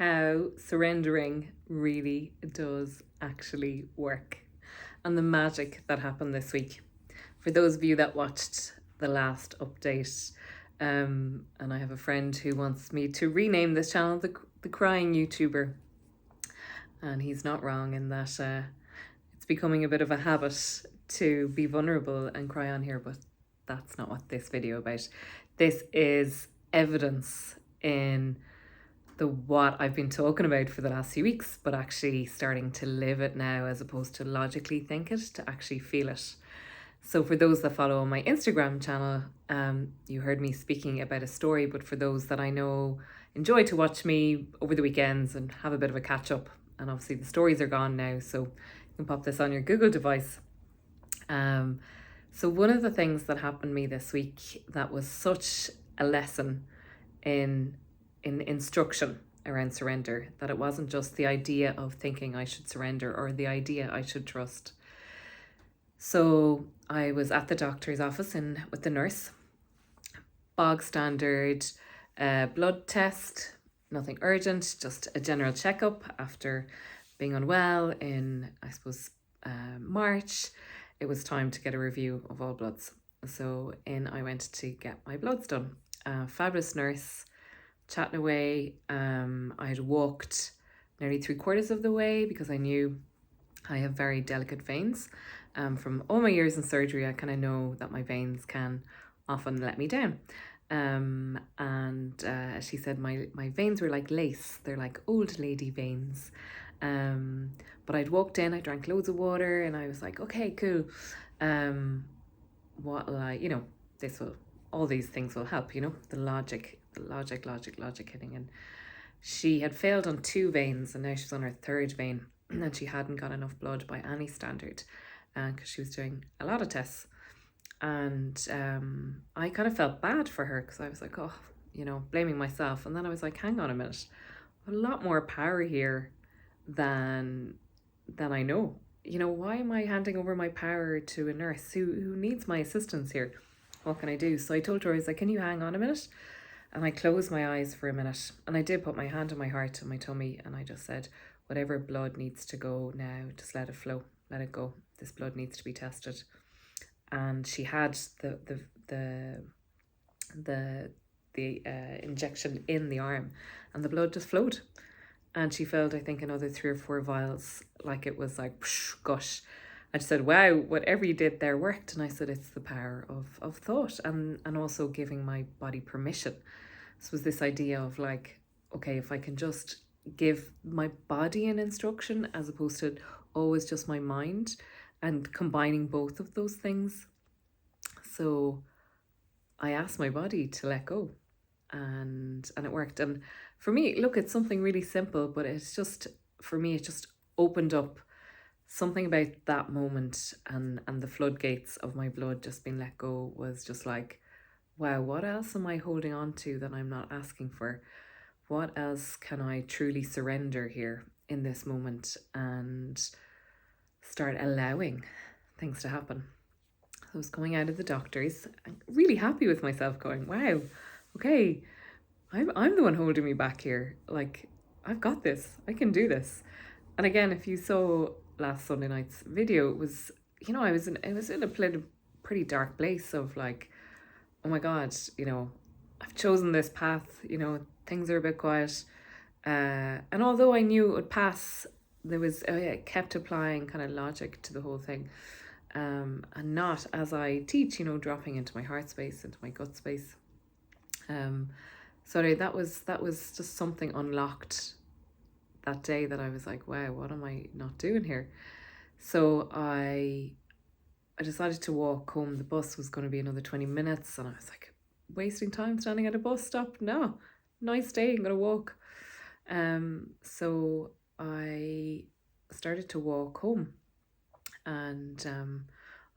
how surrendering really does actually work and the magic that happened this week. For those of you that watched the last update, and I have a friend who wants me to rename this channel the Crying YouTuber, and he's not wrong in that it's becoming a bit of a habit to be vulnerable and cry on here, but that's not what this video about. This is evidence in the what I've been talking about for the last few weeks, but actually starting to live it now as opposed to logically think it, to actually feel it. So for those that follow my Instagram channel, you heard me speaking about a story, but for those that I know enjoy to watch me over the weekends and have a bit of a catch up, and obviously the stories are gone now, so you can pop this on your Google device. So one of the things that happened to me this week that was such a lesson in instruction around surrender, that it wasn't just the idea of thinking I should surrender or the idea I should trust. So I was at the doctor's office with the nurse, bog standard blood test, nothing urgent, just a general checkup after being unwell in, I suppose, March. It was time to get a review of all bloods. So I went to get my bloods done. Fabulous nurse, chatting away. I had walked nearly 3/4 of the way because I knew I have very delicate veins. From all my years in surgery, I kind of know that my veins can often let me down. She said my veins were like lace. They're like old lady veins. But I'd walked in, I drank loads of water, and I was like, okay, cool. What will I, all these things will help, the logic hitting. And she had failed on 2 veins, and now she's on her 3rd vein, and she hadn't got enough blood by any standard, because she was doing a lot of tests. And I kind of felt bad for her because I was like, oh, blaming myself. And then I was like, hang on a minute, a lot more power here than I know. Why am I handing over my power to a nurse who needs my assistance here? What can I do? So I told her, I was like, can you hang on a minute? And I closed my eyes for a minute, and I did put my hand on my heart and my tummy, and I just said, whatever blood needs to go now, just let it flow, let it go. This blood needs to be tested. And she had the injection in the arm, and the blood just flowed. And she felt, I think, another 3 or 4 vials, like it was like, psh, gosh. I just said, wow, whatever you did there worked. And I said, it's the power of thought and also giving my body permission. So it was this idea of like, okay, if I can just give my body an instruction as opposed to always just my mind, and combining both of those things. So I asked my body to let go, and it worked. And for me, look, it's something really simple, but it's just, for me, it just opened up something about that moment, and the floodgates of my blood just being let go was just like, wow, what else am I holding on to that I'm not asking for? What else can I truly surrender here in this moment and start allowing things to happen? I was coming out of the doctor's, I'm really happy with myself, going, wow, okay, I'm the one holding me back here. Like, I've got this, I can do this. And again, if you saw last Sunday night's video, it was, I was in a pretty dark place of like, oh my God, I've chosen this path, things are a bit quiet. And although I knew it would pass, I kept applying kind of logic to the whole thing. And not, as I teach, dropping into my heart space, into my gut space. So that was just something unlocked that day that I was like, wow, what am I not doing here? So I decided to walk home. The bus was going to be another 20 minutes, and I was like, wasting time standing at a bus stop? No, nice day, I'm going to walk. So I started to walk home, and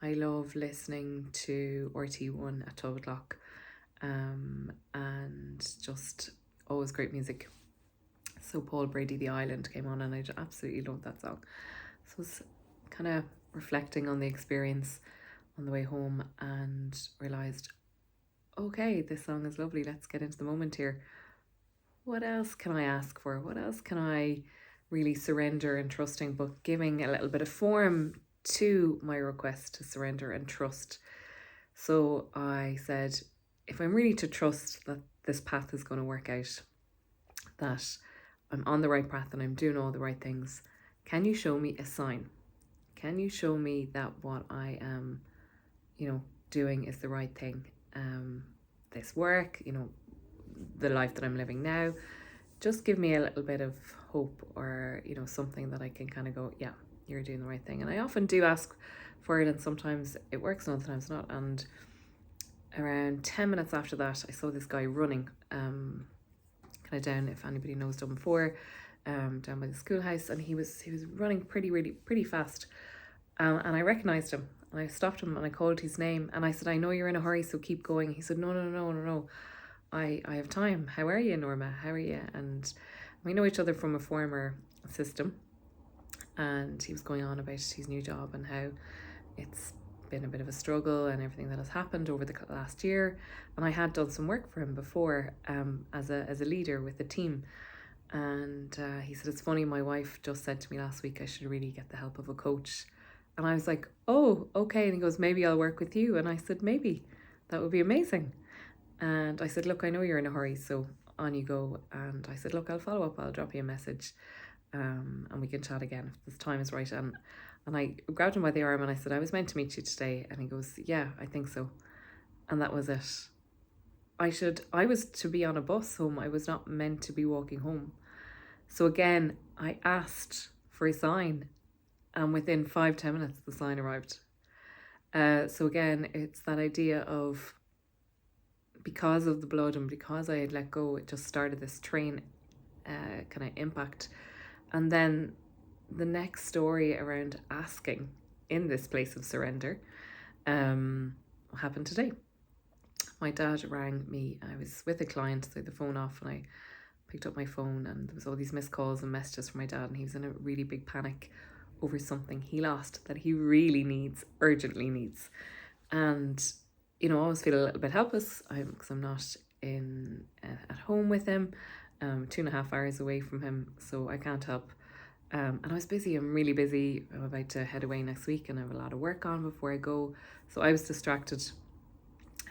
I love listening to RT1 at 12 o'clock, and just always great music. So Paul Brady, The Island came on, and I absolutely loved that song. So I was kind of reflecting on the experience on the way home and realised, okay, this song is lovely, let's get into the moment here. what else can I ask for? What else can I really surrender and trusting, but giving a little bit of form to my request to surrender and trust? So I said, if I'm really to trust that this path is going to work out, that I'm on the right path and I'm doing all the right things, can you show me a sign? Can you show me that what I am, doing is the right thing? This work, the life that I'm living now, just give me a little bit of hope, or, something that I can kind of go, yeah, you're doing the right thing. And I often do ask for it, and sometimes it works and other times not. And around 10 minutes after that, I saw this guy running, kind of down, if anybody knows Dublin 4, down by the schoolhouse, and he was running pretty fast. And I recognised him, and I stopped him and I called his name, and I said, I know you're in a hurry, so keep going. He said, no. I have time. How are you, Norma? How are you? And we know each other from a former system. And he was going on about his new job and how it's been a bit of a struggle and everything that has happened over the last year. And I had done some work for him before, as a leader with the team. And he said, it's funny, my wife just said to me last week I should really get the help of a coach. And I was like, oh, okay. And he goes, maybe I'll work with you. And I said, maybe. That would be amazing. And I said, look, I know you're in a hurry, so on you go. And I said, look, I'll follow up. I'll drop you a message, and we can chat again if the time is right. And I grabbed him by the arm and I said, I was meant to meet you today. And he goes, yeah, I think so. And that was it. I was to be on a bus home. I was not meant to be walking home. So again, I asked for a sign, and within 5-10 minutes, the sign arrived. So again, it's that idea of, because of the blood and because I had let go, it just started this train kind of impact. And then the next story around asking in this place of surrender happened today. My dad rang me. I was with a client, so I had the phone off, and I picked up my phone, and there was all these missed calls and messages from my dad, and he was in a really big panic over something he lost that he really urgently needs. And I always feel a little bit helpless because I'm not at home with him, 2.5 hours away from him, so I can't help. And I was busy. I'm really busy. I'm about to head away next week, and I have a lot of work on before I go. So I was distracted,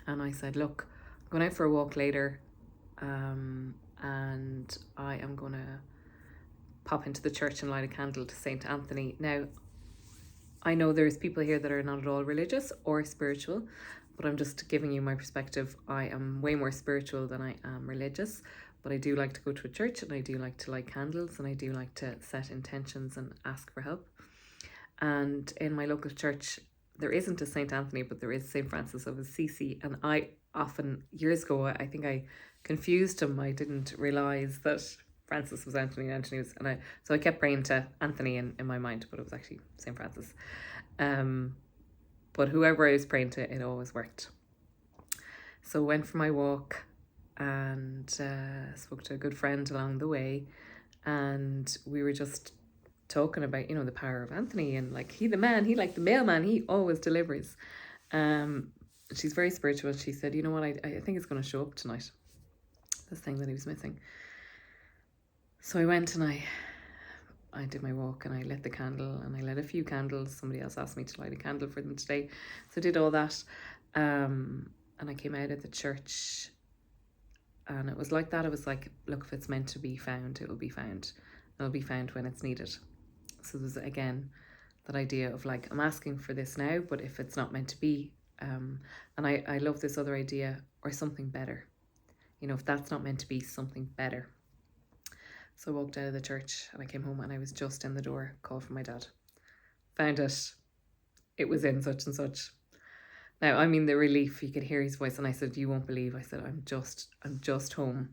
and I said, look, I'm going out for a walk later, and I am going to pop into the church and light a candle to St. Anthony. Now, I know there's people here that are not at all religious or spiritual, but I'm just giving you my perspective. I am way more spiritual than I am religious, but I do like to go to a church, and I do like to light candles, and I do like to set intentions and ask for help. And in my local church, there isn't a St. Anthony, but there is St. Francis of Assisi. And I often, years ago, I think I confused him. I didn't realise that Francis was Anthony and Anthony was, so I kept praying to Anthony in my mind, but it was actually St. Francis. But whoever I was praying to, it always worked. So went for my walk, and spoke to a good friend along the way, and we were just talking about, the power of Anthony, and like the mailman, he always delivers. She's very spiritual. She said, you know what, I think it's going to show up tonight, this thing that he was missing. So I went and I did my walk, and I lit the candle, and I lit a few candles. Somebody else asked me to light a candle for them today, so I did all that, and I came out of the church, and it was like that. It was like, look, if it's meant to be found, it will be found. It'll be found when it's needed. So there's, again, that idea of like, I'm asking for this now, but if it's not meant to be, and I love this other idea, or something better. If that's not meant to be, something better. So I walked out of the church, and I came home, and I was just in the door, called from my dad. Found it. It was in such and such. Now, I mean, the relief, you could hear his voice, and I said, you won't believe. I said, I'm just home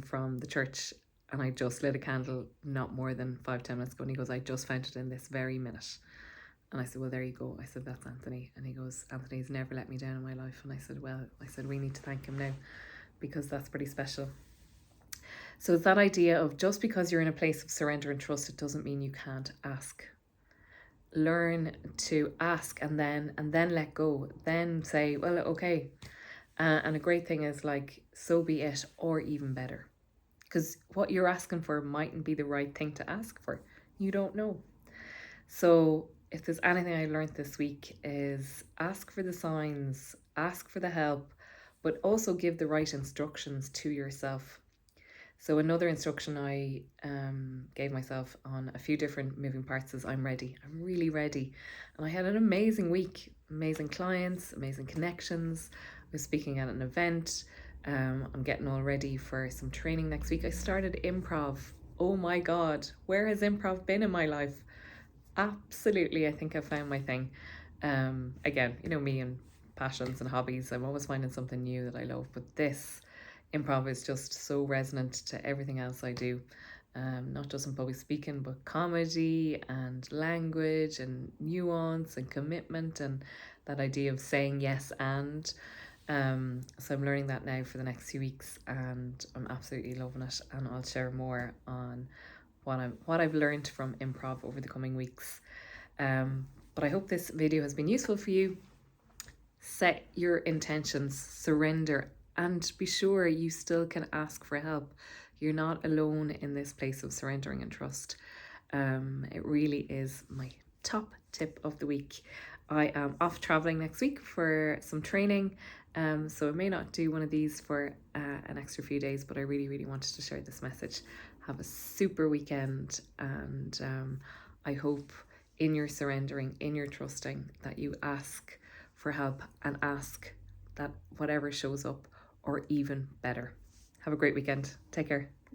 from the church, and I just lit a candle not more than 5-10 minutes ago. And he goes, I just found it in this very minute. And I said, well, there you go. I said, that's Anthony. And he goes, Anthony's never let me down in my life. And I said, we need to thank him now, because that's pretty special. So it's that idea of, just because you're in a place of surrender and trust, it doesn't mean you can't ask. Learn to ask, and then let go. Then say, well, okay. And a great thing is like, so be it, or even better. because what you're asking for mightn't be the right thing to ask for. You don't know. So if there's anything I learned this week is ask for the signs, ask for the help, but also give the right instructions to yourself. So another instruction I gave myself on a few different moving parts is I'm ready. I'm really ready. And I had an amazing week, amazing clients, amazing connections. I was speaking at an event. I'm getting all ready for some training next week. I started improv. Oh my God, where has improv been in my life? Absolutely, I think I found my thing. Again, you know me and passions and hobbies. I'm always finding something new that I love. But this improv is just so resonant to everything else I do. Not just in public speaking, but comedy and language and nuance and commitment and that idea of saying yes and. So I'm learning that now for the next few weeks, and I'm absolutely loving it. And I'll share more on what I've learned from improv over the coming weeks. But I hope this video has been useful for you. Set your intentions, surrender, and be sure you still can ask for help. You're not alone in this place of surrendering and trust. It really is my top tip of the week. I am off traveling next week for some training, so I may not do one of these for an extra few days, but I really, really wanted to share this message. Have a super weekend, and I hope in your surrendering, in your trusting, that you ask for help and ask that whatever shows up, or even better. Have a great weekend. Take care.